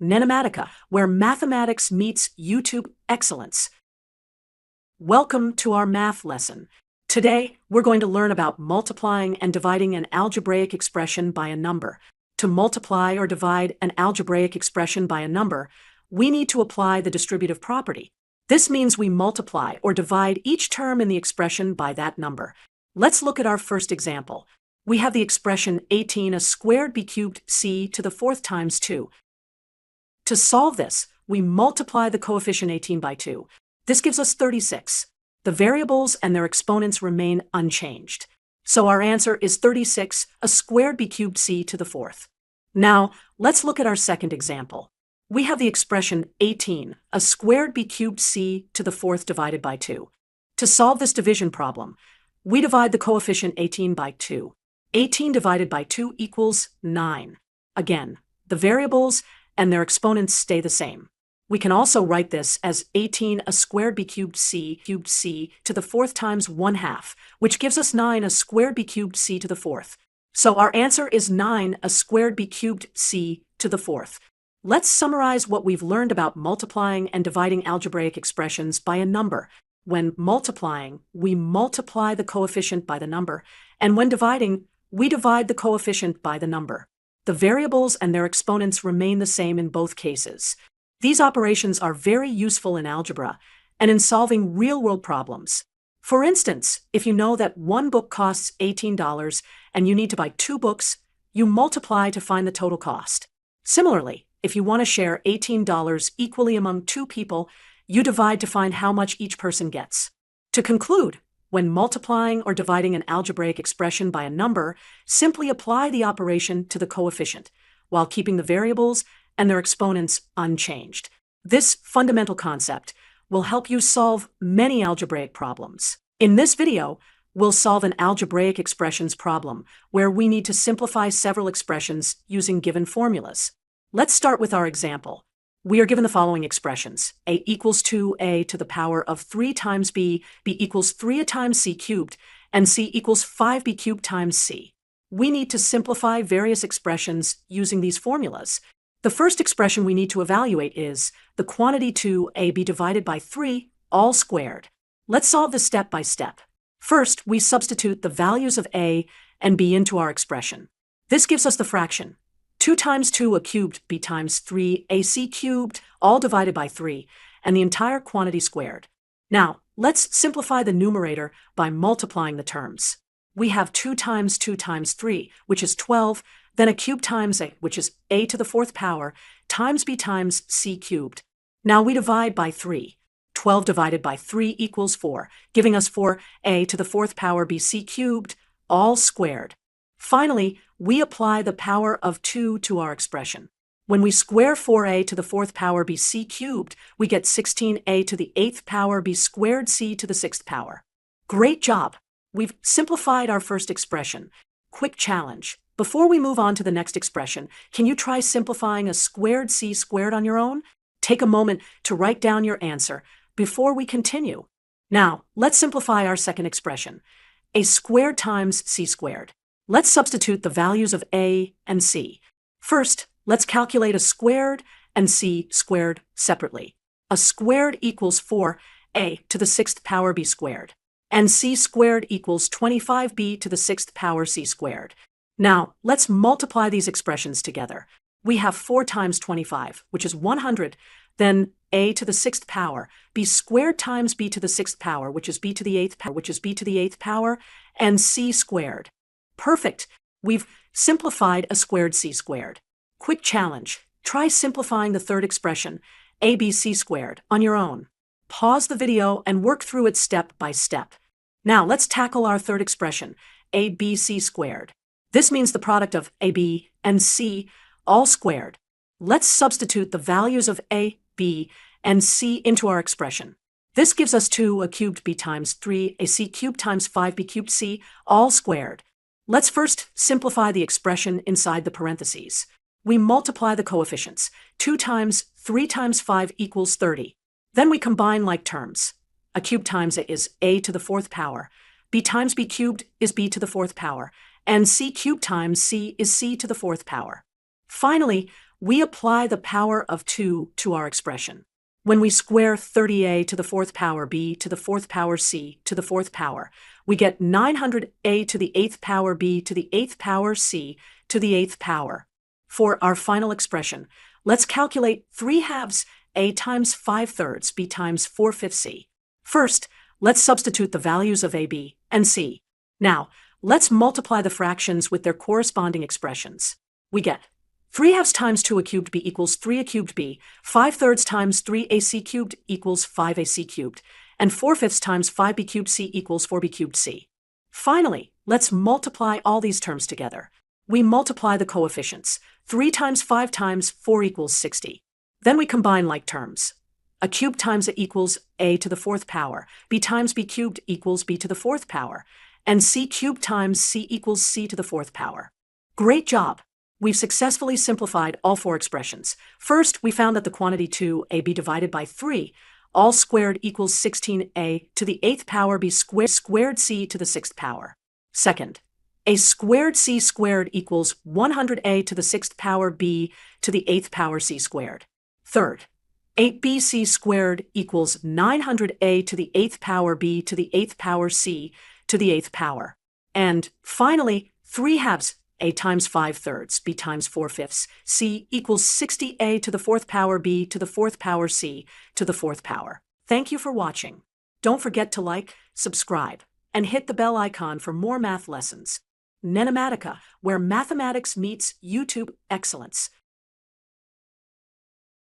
NENOMATICA, where mathematics meets YouTube excellence. Welcome to our math lesson. Today, we're going to learn about multiplying and dividing an algebraic expression by a number. To multiply or divide an algebraic expression by a number, we need to apply the distributive property. This means we multiply or divide each term in the expression by that number. Let's look at our first example. We have the expression 18 a squared b cubed c to the fourth times 2. To solve this, we multiply the coefficient 18 by 2. This gives us 36. The variables and their exponents remain unchanged. So our answer is 36 a squared b cubed c to the fourth. Now, let's look at our second example. We have the expression 18 a squared b cubed c to the fourth divided by 2. To solve this division problem, we divide the coefficient 18 by 2. 18 divided by 2 equals 9. Again, the variables and their exponents stay the same. We can also write this as 18 a squared b cubed c to the fourth times 1/2, which gives us 9 a squared b cubed c to the fourth. So our answer is 9 a squared b cubed c to the fourth. Let's summarize what we've learned about multiplying and dividing algebraic expressions by a number. When multiplying, we multiply the coefficient by the number, and when dividing, we divide the coefficient by the number. The variables and their exponents remain the same in both cases. These operations are very useful in algebra and in solving real-world problems. For instance, if you know that one book costs $18 and you need to buy 2 books, you multiply to find the total cost. Similarly, if you want to share $18 equally among 2 people, you divide to find how much each person gets. To conclude, when multiplying or dividing an algebraic expression by a number, simply apply the operation to the coefficient, while keeping the variables and their exponents unchanged. This fundamental concept will help you solve many algebraic problems. In this video, we'll solve an algebraic expressions problem, where we need to simplify several expressions using given formulas. Let's start with our example. We are given the following expressions: a equals 2a to the power of 3 times b equals 3a times c cubed, and c equals 5b cubed times c. We need to simplify various expressions using these formulas. The first expression we need to evaluate is the quantity 2ab divided by 3, all squared. Let's solve this step by step. First, we substitute the values of a and b into our expression. This gives us the fraction 2 times 2 a cubed b times 3 ac cubed, all divided by 3, and the entire quantity squared. Now, let's simplify the numerator by multiplying the terms. We have 2 times 2 times 3, which is 12, then a cube times a, which is a to the fourth power, times b times c cubed. Now we divide by 3. 12 divided by 3 equals 4, giving us 4a to the fourth power bc cubed, all squared. Finally, we apply the power of 2 to our expression. When we square 4a to the fourth power bc cubed, we get 16a to the 8th power b squared c to the 6th power. Great job! We've simplified our first expression. Quick challenge. Before we move on to the next expression, can you try simplifying a squared c squared on your own? Take a moment to write down your answer before we continue. Now, let's simplify our second expression. A squared times c squared. Let's substitute the values of a and c. First, let's calculate a squared and c squared separately. A squared equals 4a to the 6th power b squared, and c squared equals 25b to the 6th power c squared. Now, let's multiply these expressions together. We have 4 times 25, which is 100, then a to the 6th power, b squared times b to the 6th power, which is b to the 8th power, and c squared. Perfect! We've simplified a squared c squared. Quick challenge. Try simplifying the third expression, abc squared, on your own. Pause the video and work through it step by step. Now let's tackle our third expression, abc squared. This means the product of ab and c, all squared. Let's substitute the values of a, b, and c into our expression. This gives us 2 a cubed b times 3 a c cubed times 5b cubed c, all squared. Let's first simplify the expression inside the parentheses. We multiply the coefficients. 2 times 3 times 5 equals 30. Then we combine like terms. A cube times a is a to the 4th power. B times b cubed is b to the 4th power. And c cubed times c is c to the 4th power. Finally, we apply the power of 2 to our expression. When we square 30a to the 4th power b to the 4th power c to the 4th power, we get 900a to the 8th power b to the 8th power c to the 8th power. For our final expression, let's calculate 3/2 a times 5/3 b times 4/5 c. First, let's substitute the values of a, b, and c. Now, let's multiply the fractions with their corresponding expressions. We get 3/2 times 2a cubed b equals 3a cubed b, 5/3 times 3ac cubed equals 5ac cubed, and 4/5 times 5b cubed c equals 4b cubed c. Finally, let's multiply all these terms together. We multiply the coefficients. 3 times 5 times 4 equals 60. Then we combine like terms. A cubed times a equals a to the 4th power, b times b cubed equals b to the 4th power, and c cubed times c equals c to the 4th power. Great job! We've successfully simplified all 4 expressions. First, we found that the quantity 2ab divided by 3, all squared, equals 16a to the 8th power b squared c to the 6th power. Second, a squared c squared equals 100a to the 6th power b to the 8th power c squared. Third, 8bc squared equals 900a to the 8th power b to the 8th power c to the 8th power. And finally, 3/2 a times 5/3 b times 4/5 c equals 60a to the 4th power b to the 4th power c to the 4th power. Thank you for watching. Don't forget to like, subscribe, and hit the bell icon for more math lessons. NENOMATICA, where mathematics meets YouTube excellence.